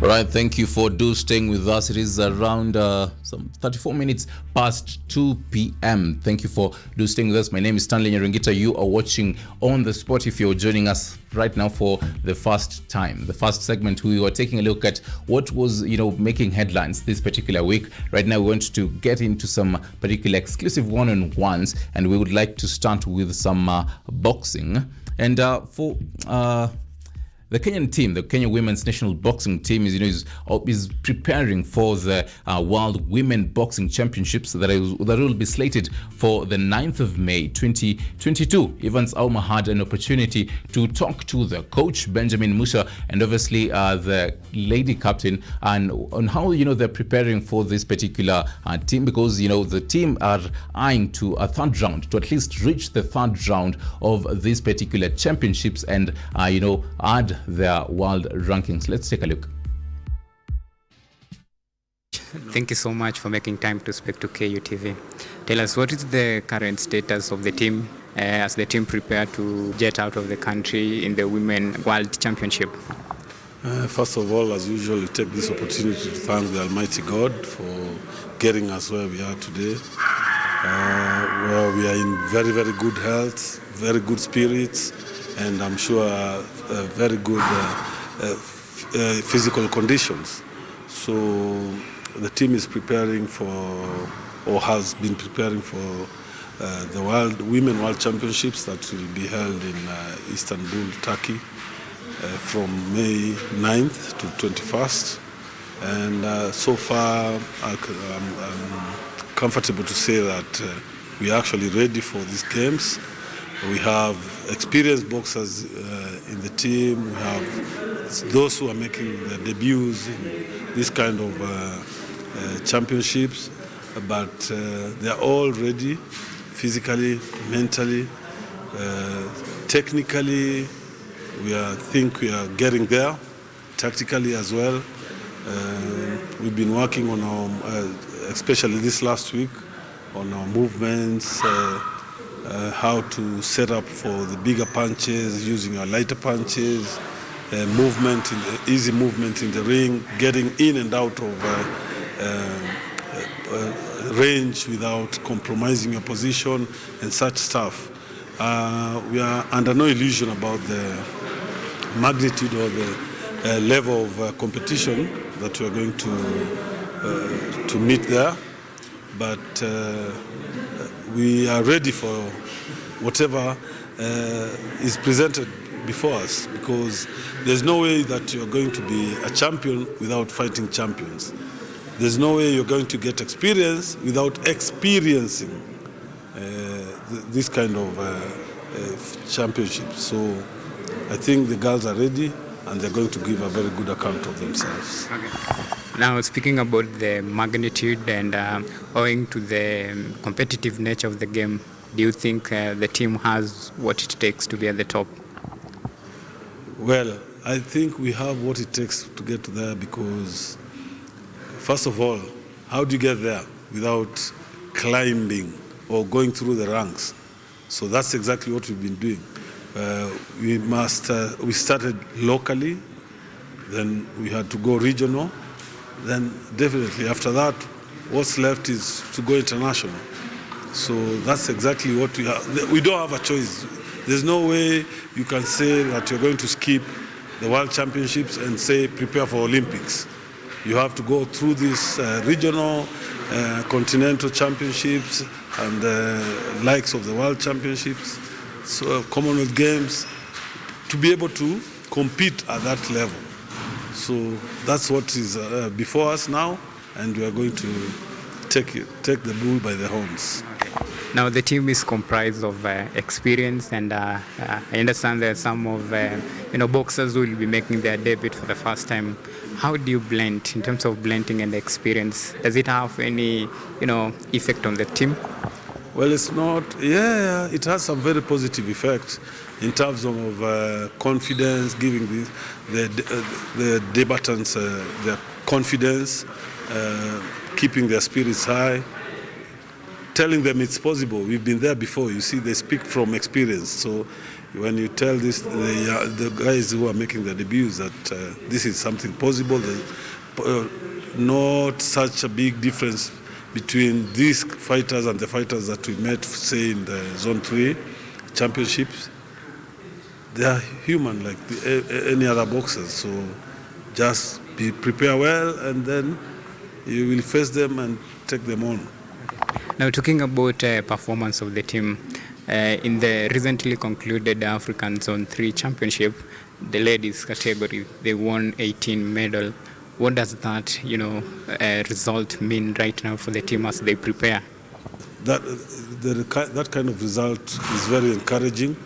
All right, thank you for staying with us. It is around some 34 minutes past 2 p.m. Thank you for staying with us. My name is Stanley Nyarungita. You are watching On The Spot. If you're joining us right now for the first time, the first segment, we were taking a look at what was, making headlines this particular week. Right now, we want to get into some particular exclusive one-on-ones, and we would like to start with some boxing. And for the Kenyan team, the Kenya women's national boxing team, is preparing for the World Women Boxing Championships that will be slated for the 9th of May 2022. Evans Auma had an opportunity to talk to the coach, Benjamin Musa, and obviously the lady captain, and on how they're preparing for this particular team, because the team are eyeing to a third round, to at least reach the third round of these particular championships and add their world rankings. Let's take a look. Thank you so much for making time to speak to KUTV. Tell us, what is the current status of the team as the team prepare to jet out of the country in the Women World Championship? First of all, as usual, we take this opportunity to thank the Almighty God for getting us where we are today, where we are in very, very good health, very good spirits, and I'm sure very good physical conditions. So the team is preparing for, or has been preparing for, the Women World Championships that will be held in Istanbul, Turkey, from May 9th to 21st. And so far, I'm comfortable to say that we are actually ready for these games. We have experienced boxers in the team. We have those who are making their debuts in this kind of championships, but they are all ready, physically, mentally, technically. We think we are getting there, tactically as well. We've been working on our, especially this last week, on our movements. How to set up for the bigger punches, using our lighter punches, easy movement in the ring, getting in and out of range without compromising your position and such stuff. We are under no illusion about the magnitude or the level of competition that we are going to meet there, but we are ready for whatever is presented before us, because there's no way that you're going to be a champion without fighting champions. There's no way you're going to get experience without experiencing this kind of championship. So I think the girls are ready, and they're going to give a very good account of themselves. Okay. Now, speaking about the magnitude and owing to the competitive nature of the game, do you think the team has what it takes to be at the top? Well, I think we have what it takes to get there, because, first of all, how do you get there without climbing or going through the ranks? So that's exactly what we've been doing. We started locally, then we had to go regional. Then definitely after that, what's left is to go international. So that's exactly what we have. We don't have a choice. There's no way you can say that you're going to skip the World Championships and say prepare for Olympics. You have to go through these regional, continental championships and the likes of the World Championships, so Commonwealth Games, to be able to compete at that level. So that's what is before us now, and we are going to take the bull by the horns. Okay. Now the team is comprised of experience, and I understand that some of boxers will be making their debut for the first time. How do you blend in terms of blending and experience? Does it have any effect on the team? Well, it's not. Yeah, it has some very positive effect in terms of confidence, giving the debatants their confidence, keeping their spirits high, telling them it's possible. We've been there before. You see, they speak from experience. So when you tell this the guys who are making their debuts that this is something possible, not such a big difference between these fighters and the fighters that we met, say, in the Zone 3 championships. They are human like any other boxers, so just prepare well and then you will face them and take them on. Now, talking about performance of the team, in the recently concluded African Zone 3 Championship, the ladies category, they won 18 medals. What does that, result mean right now for the team as they prepare? That kind of result is very encouraging,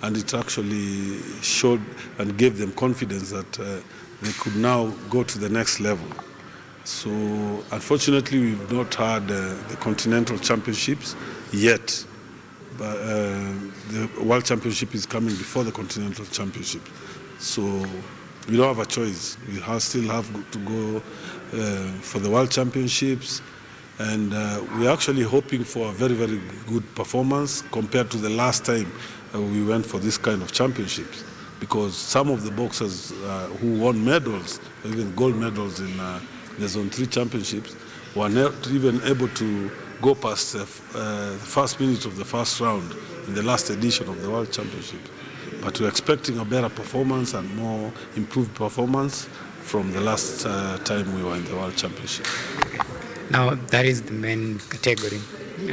and it actually showed and gave them confidence that they could now go to the next level. So unfortunately, we've not had the Continental Championships yet, but the World Championship is coming before the Continental Championship. So we don't have a choice. We still have to go for the World Championships, and we're actually hoping for a very, very good performance compared to the last time we went for this kind of championships, because some of the boxers who won medals, even gold medals in the Zone 3 championships, were not even able to go past the first minute of the first round in the last edition of the World Championship. But we're expecting a better performance and more improved performance from the last time we were in the World Championship. Now, that is the main category,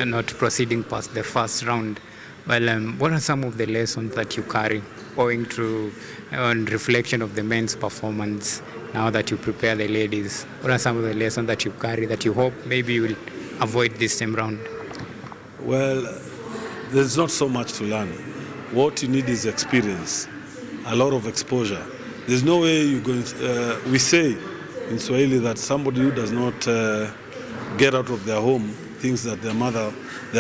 not proceeding past the first round. Well, what are some of the lessons that you carry owing to on reflection of the men's performance now that you prepare the ladies? What are some of the lessons that you carry that you hope maybe you will avoid this time round? Well, there's not so much to learn. What you need is experience, a lot of exposure. There's no way you're going to, we say in Swahili that somebody who does not get out of their home thinks that their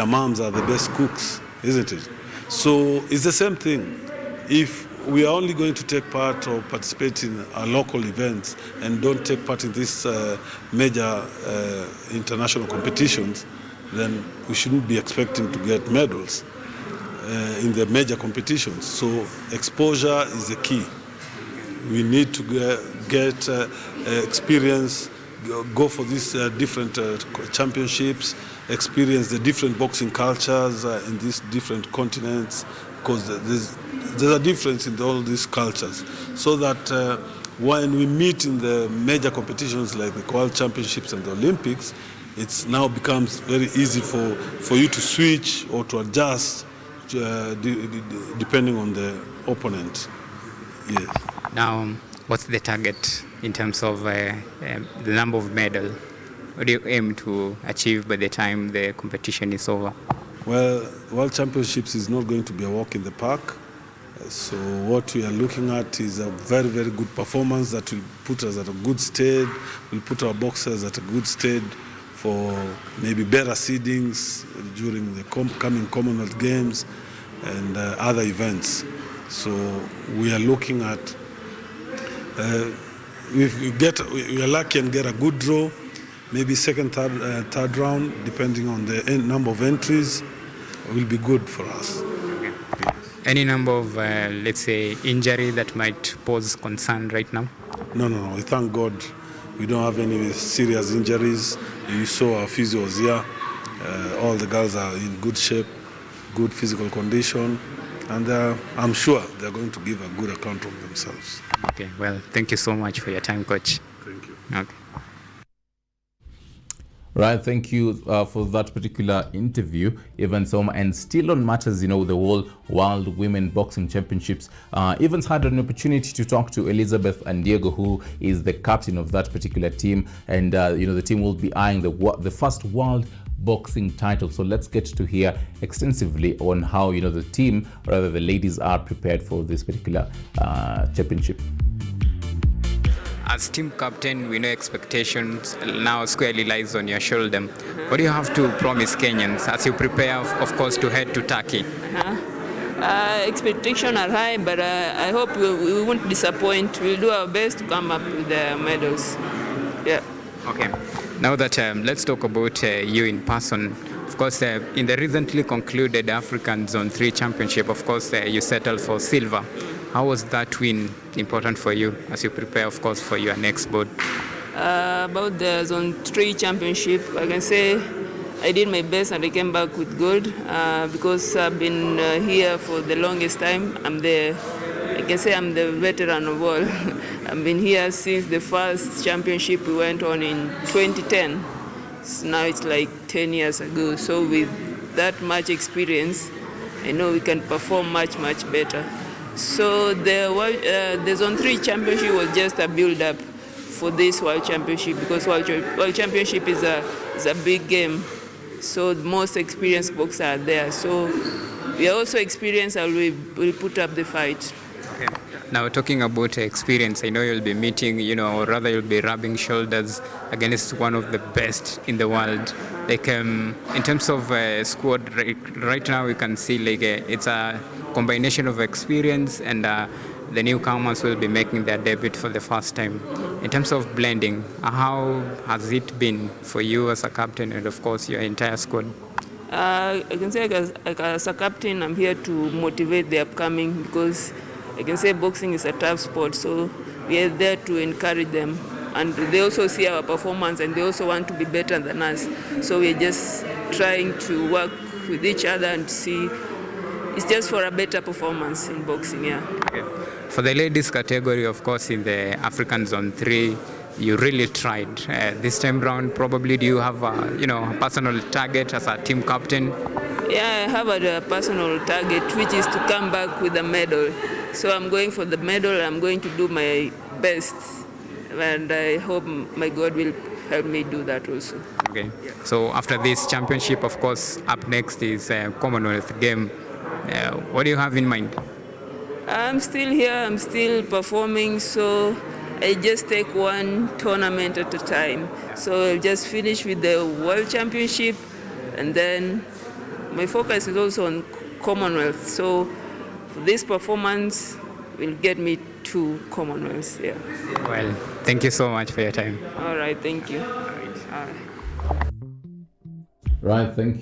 moms are the best cooks, isn't it? So it's the same thing. If we are only going to take part or participate in local events and don't take part in these major international competitions, then we shouldn't be expecting to get medals in the major competitions. So exposure is the key. We need to get experience, go for these different championships, experience the different boxing cultures in these different continents, because there's a difference in all these cultures, so that when we meet in the major competitions like the World Championships and the Olympics, it now becomes very easy for you to switch or to adjust depending on the opponent. Yes. Now, what's the target in terms of the number of medals? What do you aim to achieve by the time the competition is over? Well, World Championships is not going to be a walk in the park. So what we are looking at is a very, very good performance that will put us at a good state, will put our boxers at a good state for maybe better seedings during the coming Commonwealth Games and other events. So we are looking at, if we are lucky and get a good draw, maybe second, third round, depending on the number of entries, will be good for us. Any number of, let's say, injury that might pose concern right now? No. We thank God we don't have any serious injuries. You saw our physios here. All the girls are in good shape, good physical condition, and I'm sure they're going to give a good account of themselves. Okay, well, thank you so much for your time, Coach. Thank you. Okay. Right, thank you for that particular interview, Evans Soma. And still on matters, the whole World Women Boxing Championships, Evans had an opportunity to talk to Elizabeth and Diego, who is the captain of that particular team, and the team will be eyeing the first world boxing title. So let's get to hear extensively on how the team, rather the ladies, are prepared for this particular championship. As team captain, we know expectations now squarely lies on your shoulder. What do you have to promise Kenyans as you prepare, of course, to head to Turkey? Expectations are high, but I hope we won't disappoint. We'll do our best to come up with the medals. Yeah. Okay. Now that let's talk about you in person. Of course, in the recently concluded African Zone 3 Championship, of course, you settled for silver. How was that win important for you as you prepare, of course, for your next board? About the Zone 3 Championship, I can say I did my best and I came back with gold because I've been here for the longest time. I can say I'm the veteran of all. I've been here since the first championship we went on in 2010. So now it's like 10 years ago. So with that much experience, I know we can perform much, much better. So the Zone 3 Championship was just a build-up for this World Championship because World Championship is a big game. So the most experienced boxers are there. So we are also experienced and we'll put up the fight. Okay. Now, talking about experience, I know you'll be meeting, or rather you'll be rubbing shoulders against one of the best in the world. Like in terms of squad, right now we can see it's a combination of experience and the newcomers will be making their debut for the first time. In terms of blending, how has it been for you as a captain and of course your entire squad? I can say as a captain, I'm here to motivate the upcoming because I can say boxing is a tough sport, so we are there to encourage them. And they also see our performance and they also want to be better than us. So we're just trying to work with each other and see it's just for a better performance in boxing, yeah. Okay. For the ladies category, of course, in the African Zone 3, you really tried. This time round, probably do you have a personal target as a team captain? Yeah, I have a personal target, which is to come back with a medal. So I'm going for the medal. I'm going to do my best. And I hope my God will help me do that also. Okay. So after this championship, of course, up next is Commonwealth game. What do you have in mind? I'm still here. I'm still performing. So I just take one tournament at a time. So I'll just finish with the World Championship. And then my focus is also on Commonwealth. So this performance will get me to Commonwealth. Yeah. Well, thank you so much for your time. All right. Thank you. All right. Right, thank you.